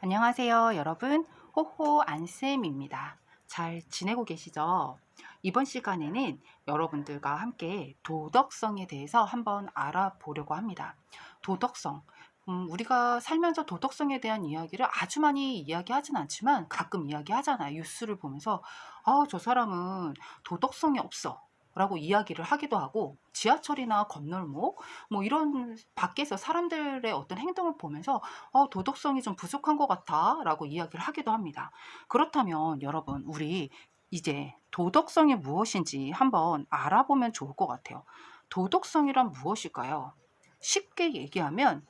안녕하세요, 여러분. 호호 안쌤입니다. 잘 지내고 계시죠? 이번 시간에는 여러분들과 함께 도덕성에 대해서 한번 알아보려고 합니다. 도덕성. 우리가 살면서 도덕성에 대한 이야기를 아주 많이 이야기하진 않지만 가끔 이야기하잖아요. 뉴스를 보면서, 아, 저 사람은 도덕성이 없어. 라고 이야기를 하기도 하고, 지하철이나 건널목, 뭐 이런 밖에서 사람들의 어떤 행동을 보면서 도덕성이 좀 부족한 것 같아 라고 이야기를 하기도 합니다. 그렇다면 여러분, 우리 이제 도덕성이 무엇인지 한번 알아보면 좋을 것 같아요. 도덕성이란 무엇일까요? 쉽게 얘기하면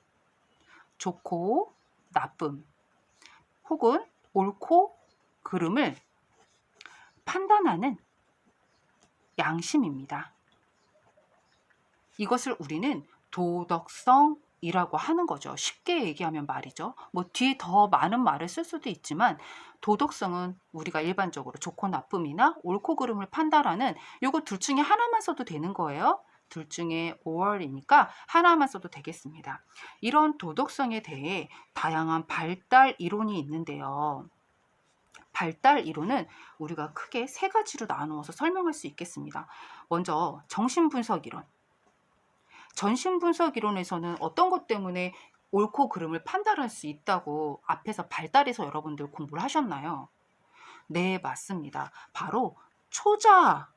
좋고 나쁨 혹은 옳고 그름을 판단하는 양심입니다. 이것을 우리는 도덕성이라고 하는 거죠. 쉽게 얘기하면 말이죠. 뭐 뒤에 더 많은 말을 쓸 수도 있지만 도덕성은 우리가 일반적으로 좋고 나쁨이나 옳고 그름을 판단하는 요거 둘 중에 하나만 써도 되는 거예요. 둘 중에 5월이니까 하나만 써도 되겠습니다. 이런 도덕성에 대해 다양한 발달 이론이 있는데요. 발달 이론은 우리가 크게 세 가지로 나누어서 설명할 수 있겠습니다. 먼저 정신분석 이론. 전신분석 이론에서는 어떤 것 때문에 옳고 그름을 판단할 수 있다고 앞에서 발달해서 여러분들 공부를 하셨나요? 네, 맞습니다. 바로 초자아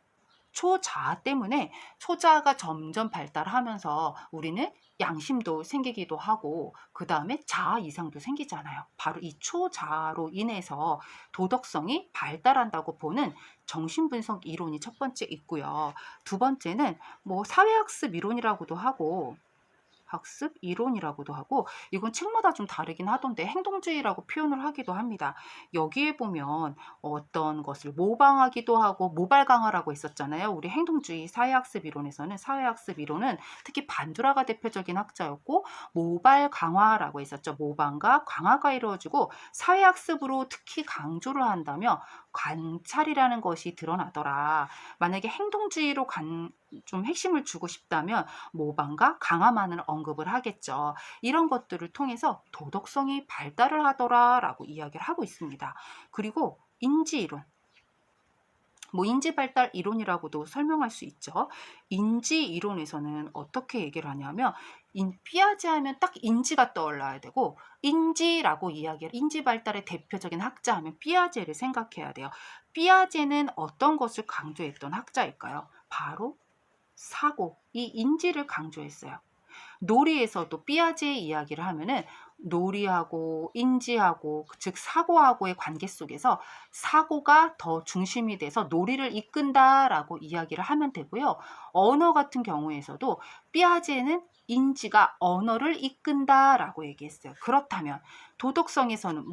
때문에 초자아가 점점 발달하면서 우리는 양심도 생기기도 하고 그 다음에 자아 이상도 생기잖아요. 바로 이 초자아로 인해서 도덕성이 발달한다고 보는 정신분석 이론이 첫 번째 있고요. 두 번째는 뭐 사회학습 이론이라고도 하고 학습 이론이라고도 하고 이건 책마다 좀 다르긴 하던데 행동주의라고 표현을 하기도 합니다. 여기에 보면 어떤 것을 모방하기도 하고 모발 강화라고 했었잖아요. 우리 행동주의 사회학습 이론에서는 사회학습 이론은 특히 반두라가 대표적인 학자였고 모발 강화라고 했었죠. 모방과 강화가 이루어지고 사회학습으로 특히 강조를 한다며 관찰이라는 것이 드러나더라. 만약에 행동주의로 좀 핵심을 주고 싶다면 모방과 강화만을 언급을 하겠죠. 이런 것들을 통해서 도덕성이 발달을 하더라라고 이야기를 하고 있습니다. 그리고 인지이론. 뭐 인지발달 이론이라고도 설명할 수 있죠. 인지이론에서는 어떻게 얘기를 하냐면 삐아제 하면 딱 인지가 떠올라야 되고 인지라고 이야기를 인지발달의 대표적인 학자 하면 삐아제를 생각해야 돼요. 삐아제는 어떤 것을 강조했던 학자일까요? 바로 사고, 이 인지를 강조했어요. 놀이에서도 삐아제의 이야기를 하면은 놀이하고 인지하고 즉 사고하고의 관계 속에서 사고가 더 중심이 돼서 놀이를 이끈다라고 이야기를 하면 되고요. 언어 같은 경우에서도 삐아제는 인지가 언어를 이끈다라고 얘기했어요. 그렇다면 도덕성에서는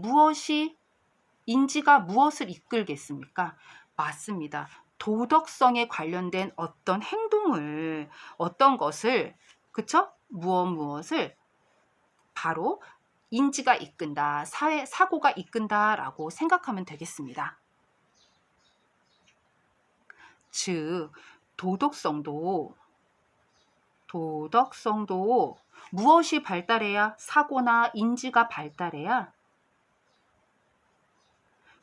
인지가 무엇을 이끌겠습니까? 맞습니다. 도덕성에 관련된 어떤 행동을, 어떤 것을, 그쵸? 무엇을 바로 인지가 이끈다, 사고가 이끈다라고 생각하면 되겠습니다. 즉, 도덕성도 무엇이 발달해야 사고나 인지가 발달해야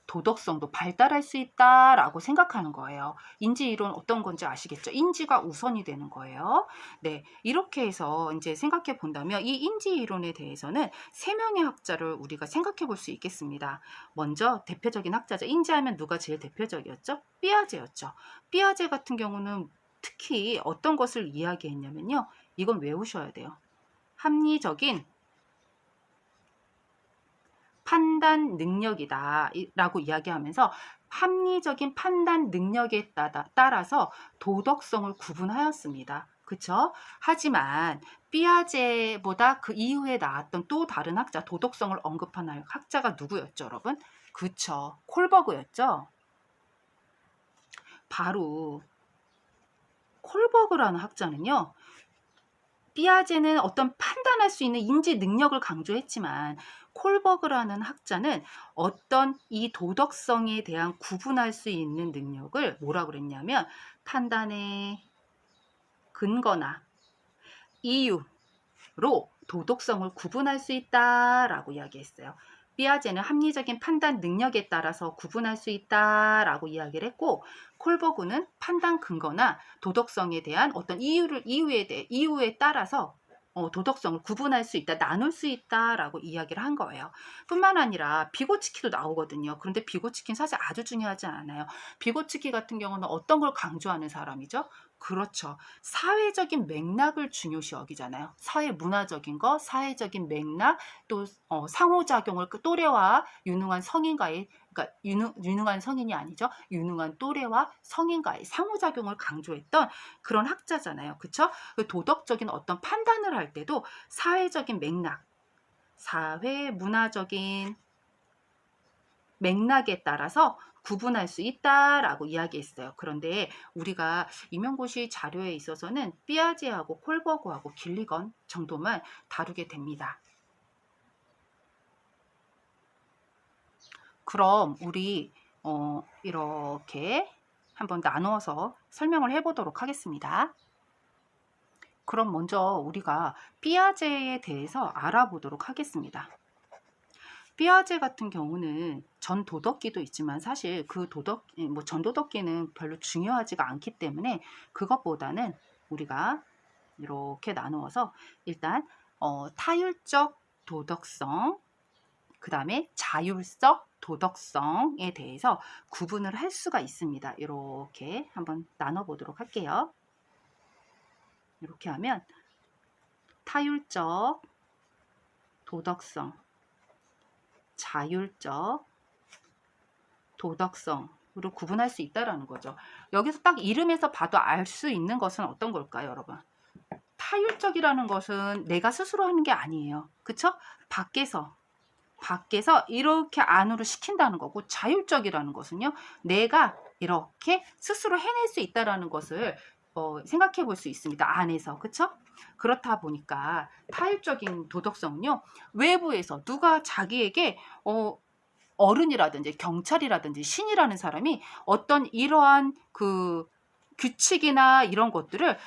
도덕성도 발달할 수 있다라고 생각하는 거예요. 인지이론 어떤 건지 아시겠죠? 인지가 우선이 되는 거예요. 네, 이렇게 해서 이제 생각해 본다면 이 인지이론에 대해서는 세 명의 학자를 우리가 생각해 볼 수 있겠습니다. 먼저 대표적인 학자죠. 인지하면 누가 제일 대표적이었죠? 삐아제였죠. 삐아제 같은 경우는 특히 어떤 것을 이야기했냐면요. 이건 외우셔야 돼요. 합리적인 판단 능력이다 라고 이야기하면서 합리적인 판단 능력에 따라서 도덕성을 구분하였습니다. 그쵸? 하지만 삐아제보다 그 이후에 나왔던 또 다른 학자, 도덕성을 언급한 학자가 누구였죠, 여러분? 그쵸. 콜버그였죠? 바로 콜버그라는 학자는요. 삐아제는 어떤 판단할 수 있는 인지 능력을 강조했지만 콜버그라는 학자는 어떤 이 도덕성에 대한 구분할 수 있는 능력을 뭐라 그랬냐면 판단의 근거나 이유로 도덕성을 구분할 수 있다라고 이야기했어요. 삐아제는 합리적인 판단 능력에 따라서 구분할 수 있다라고 이야기를 했고, 콜버그는 판단 근거나 도덕성에 대한 어떤 이유에 따라서 도덕성을 구분할 수 있다, 나눌 수 있다라고 이야기를 한 거예요. 뿐만 아니라 비고치키도 나오거든요. 그런데 비고치키는 사실 아주 중요하지 않아요. 비고치키 같은 경우는 어떤 걸 강조하는 사람이죠? 그렇죠. 사회적인 맥락을 중요시 여기잖아요. 사회 문화적인 거, 사회적인 맥락, 또 상호작용을 그 또래와 유능한 성인과의, 그러니까 유능한 성인이 아니죠. 유능한 또래와 성인과의 상호작용을 강조했던 그런 학자잖아요. 그쵸? 그 도덕적인 어떤 판단을 할 때도 사회적인 맥락, 사회 문화적인 맥락에 따라서 구분할 수 있다라고 이야기했어요. 그런데 우리가 임용고시 자료에 있어서는 삐아제하고 콜버그하고 길리건 정도만 다루게 됩니다. 그럼 우리 이렇게 한번 나누어서 설명을 해보도록 하겠습니다. 그럼 먼저 우리가 삐아제에 대해서 알아보도록 하겠습니다. 삐아제 같은 경우는 전도덕기도 있지만 사실 그 전도덕기는 별로 중요하지가 않기 때문에 그것보다는 우리가 이렇게 나누어서 일단 타율적 도덕성, 그 다음에 자율적 도덕성에 대해서 구분을 할 수가 있습니다. 이렇게 한번 나눠보도록 할게요. 이렇게 하면 타율적 도덕성, 자율적 도덕성으로 구분할 수 있다라는 거죠. 여기서 딱 이름에서 봐도 알 수 있는 것은 어떤 걸까요, 여러분? 타율적이라는 것은 내가 스스로 하는 게 아니에요. 그쵸? 밖에서 이렇게 안으로 시킨다는 거고, 자율적이라는 것은요, 내가 이렇게 스스로 해낼 수 있다라는 것을 생각해 볼 수 있습니다. 안에서. 그쵸? 그렇다 보니까 타율적인 도덕성은요, 외부에서 누가 자기에게 어른이라든지 경찰이라든지 신이라는 사람이 어떤 이러한 그 규칙이나 이런 것들을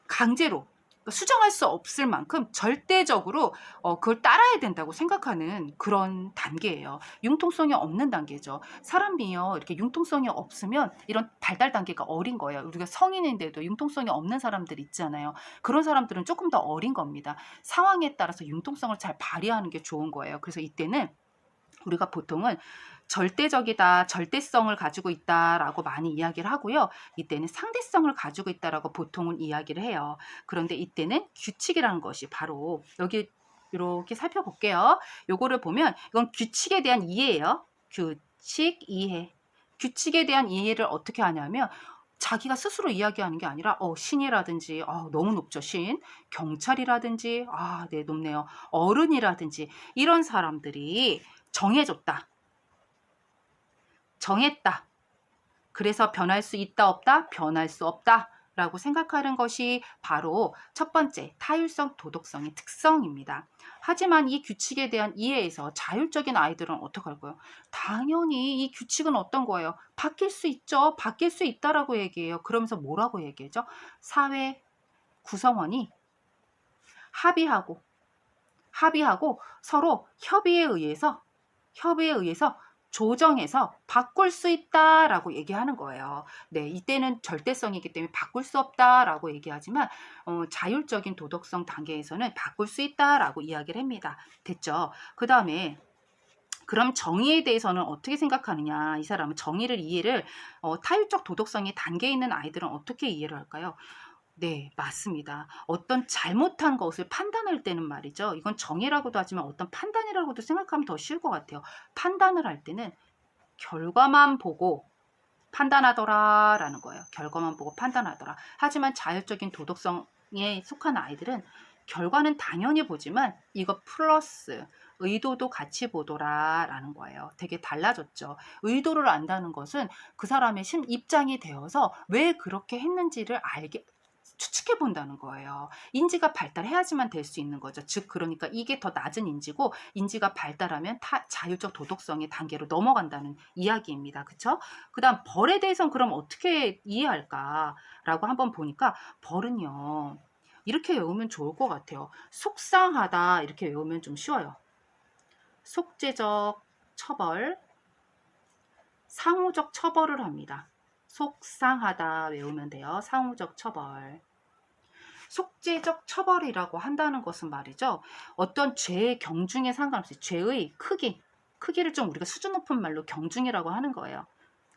강제로 수정할 수 없을 만큼 절대적으로 그걸 따라야 된다고 생각하는 그런 단계예요. 융통성이 없는 단계죠. 사람이요, 이렇게 융통성이 없으면 이런 발달 단계가 어린 거예요. 우리가 성인인데도 융통성이 없는 사람들 있잖아요. 그런 사람들은 조금 더 어린 겁니다. 상황에 따라서 융통성을 잘 발휘하는 게 좋은 거예요. 그래서 이때는 우리가 보통은 절대적이다, 절대성을 가지고 있다라고 많이 이야기를 하고요. 이때는 상대성을 가지고 있다라고 보통은 이야기를 해요. 그런데 이때는 규칙이라는 것이 바로 여기 이렇게 살펴볼게요. 요거를 보면 이건 규칙에 대한 이해예요. 규칙 이해. 규칙에 대한 이해를 어떻게 하냐면 자기가 스스로 이야기하는 게 아니라 신이라든지 너무 높죠. 신. 경찰이라든지 네, 높네요. 어른이라든지 이런 사람들이 정해줬다. 정했다. 그래서 변할 수 있다 없다? 변할 수 없다. 라고 생각하는 것이 바로 첫 번째 타율성 도덕성의 특성입니다. 하지만 이 규칙에 대한 이해에서 자율적인 아이들은 어떻게 할까요? 당연히 이 규칙은 어떤 거예요? 바뀔 수 있죠. 바뀔 수 있다라고 얘기해요. 그러면서 뭐라고 얘기하죠? 사회 구성원이 합의하고 서로 협의에 의해서 조정해서 바꿀 수 있다라고 얘기하는 거예요. 네, 이때는 절대성이기 때문에 바꿀 수 없다라고 얘기하지만 자율적인 도덕성 단계에서는 바꿀 수 있다라고 이야기를 합니다. 됐죠? 그 다음에 그럼 정의에 대해서는 어떻게 생각하느냐? 이 사람은 정의를 이해를 타율적 도덕성의 단계에 있는 아이들은 어떻게 이해를 할까요? 네, 맞습니다. 어떤 잘못한 것을 판단할 때는 말이죠. 이건 정의라고도 하지만 어떤 판단이라고도 생각하면 더 쉬울 것 같아요. 판단을 할 때는 결과만 보고 판단하더라라는 거예요. 결과만 보고 판단하더라. 하지만 자율적인 도덕성에 속한 아이들은 결과는 당연히 보지만 이거 플러스 의도도 같이 보더라라는 거예요. 되게 달라졌죠. 의도를 안다는 것은 그 사람의 입장이 되어서 왜 그렇게 했는지를 추측해 본다는 거예요. 인지가 발달해야지만 될 수 있는 거죠. 즉 그러니까 이게 더 낮은 인지고 인지가 발달하면 자율적 도덕성의 단계로 넘어간다는 이야기입니다. 그렇죠? 그다음 벌에 대해서는 그럼 어떻게 이해할까라고 한번 보니까 벌은요. 이렇게 외우면 좋을 것 같아요. 속상하다 이렇게 외우면 좀 쉬워요. 속죄적 처벌, 상호적 처벌을 합니다. 속상하다 외우면 돼요. 상호적 처벌. 속죄적 처벌이라고 한다는 것은 말이죠. 어떤 죄의 경중에 상관없이 죄의 크기를 좀 우리가 수준 높은 말로 경중이라고 하는 거예요.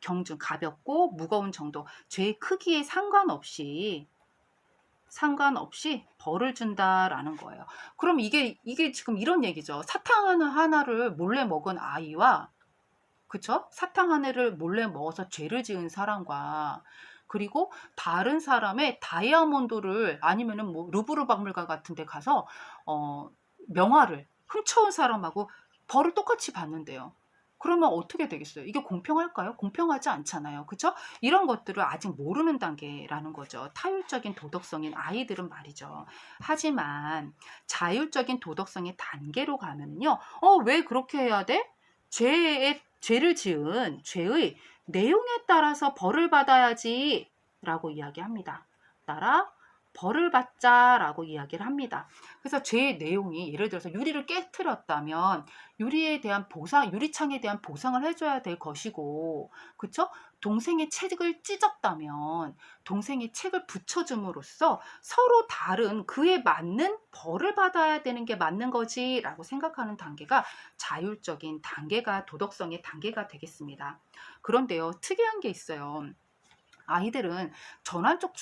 경중, 가볍고 무거운 정도, 죄의 크기에 상관없이 벌을 준다라는 거예요. 그럼 이게 지금 이런 얘기죠. 사탕 하나를 몰래 먹은 아이와, 그쵸? 사탕 하나를 몰래 먹어서 죄를 지은 사람과, 그리고 다른 사람의 다이아몬드를, 아니면은 뭐 루브르 박물관 같은 데 가서 명화를 훔쳐온 사람하고 벌을 똑같이 받는데요. 그러면 어떻게 되겠어요? 이게 공평할까요? 공평하지 않잖아요. 그쵸? 이런 것들을 아직 모르는 단계라는 거죠. 타율적인 도덕성인 아이들은 말이죠. 하지만 자율적인 도덕성의 단계로 가면은요. 왜 그렇게 해야 돼? 죄를 지은 죄의 내용에 따라서 벌을 받아야지 라고 이야기합니다. 따라 벌을 받자라고 이야기를 합니다. 그래서 죄의 내용이, 예를 들어서 유리를 깨트렸다면 유리창에 대한 보상을 해줘야 될 것이고, 그쵸? 동생의 책을 찢었다면 동생의 책을 붙여줌으로써 서로 다른 그에 맞는 벌을 받아야 되는 게 맞는 거지라고 생각하는 단계가 자율적인 단계가, 도덕성의 단계가 되겠습니다. 그런데요, 특이한 게 있어요. 아이들은 전환적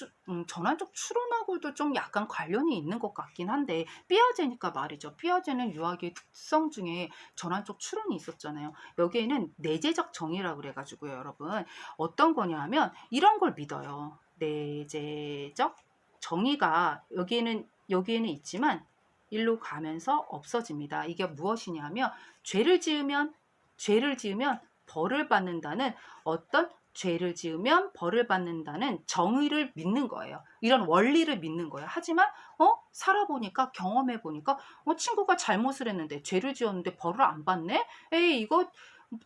추론하고도 좀 약간 관련이 있는 것 같긴 한데, 삐아제니까 말이죠. 삐아제는 유아기의 특성 중에 전환적 추론이 있었잖아요. 여기에는 내재적 정의라고 그래가지고요, 여러분. 어떤 거냐 하면 이런 걸 믿어요. 내재적 정의가 여기에는 있지만 일로 가면서 없어집니다. 이게 무엇이냐면 죄를 지으면 벌을 받는다는, 어떤 죄를 지으면 벌을 받는다는 정의를 믿는 거예요. 이런 원리를 믿는 거예요. 하지만 살아보니까, 경험해보니까 친구가 잘못을 했는데, 죄를 지었는데 벌을 안 받네? 에이, 이거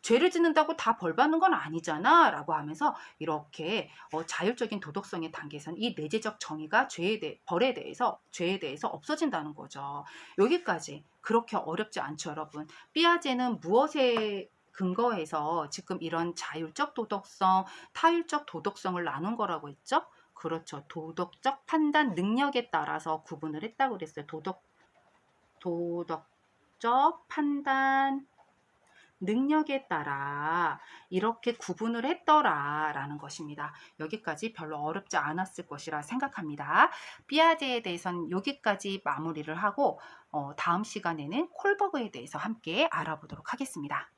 죄를 짓는다고 다 벌 받는 건 아니잖아 라고 하면서, 이렇게 자율적인 도덕성의 단계에서는 이 내재적 정의가 죄에 대해서 없어진다는 거죠. 여기까지 그렇게 어렵지 않죠, 여러분. 삐아제는 무엇에 근거해서 지금 이런 자율적 도덕성, 타율적 도덕성을 나눈 거라고 했죠? 그렇죠. 도덕적 판단 능력에 따라서 구분을 했다고 그랬어요. 도덕적 판단 능력에 따라 이렇게 구분을 했더라라는 것입니다. 여기까지 별로 어렵지 않았을 것이라 생각합니다. 삐아제에 대해서는 여기까지 마무리를 하고, 다음 시간에는 콜버그에 대해서 함께 알아보도록 하겠습니다.